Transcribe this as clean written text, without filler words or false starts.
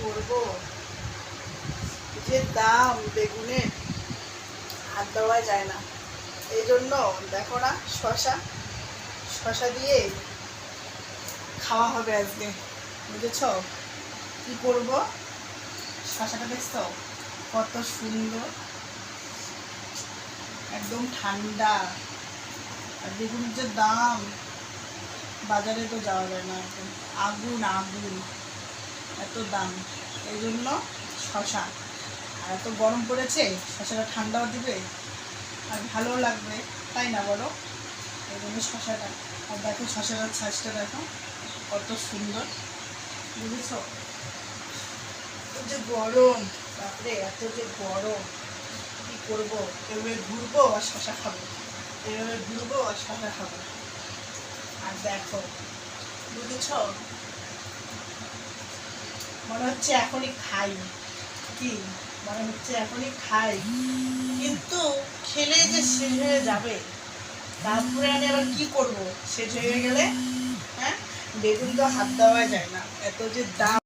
করবো, যে দাম বেগুনের হাত দেওয়া যায় না। এই জন্য দেখো না, শশা দিয়ে খাওয়া হবে আজকে, বুঝেছ? কি করব, শশাটা দেখছো কত সুন্দর, একদম ঠান্ডা। আর বেগুনের যে দাম, বাজারে তো যাওয়া যায় না, একদম আগুন আগুন, এত দাম। এই জন্য শশা, আর এত গরম পড়েছে, শশাটা ঠান্ডাও দিবে আর ভালো লাগবে, তাই না বলো? এই জন্য শশাটা। আর দেখো শশাটার ছাঁচটা দেখো কত সুন্দর, বুঝেছ? এত যে গরম, তারপরে এত যে গরম, কি করবো? এভাবে ঘুরবো আর শশা খাবো, এভাবে ঘুরবো আর শশা খাবো। আর দেখো, বুঝেছ, মনে হচ্ছে এখনই খাই, কি মনে হচ্ছে এখনই খাই, কিন্তু খেলে যে শেষ হয়ে যাবে, তারপরে আমি আবার কি করব? শেষ হয়ে গেলে, হ্যাঁ, বেগুন তো হাত দেওয়া যায় না, এত যে দাম।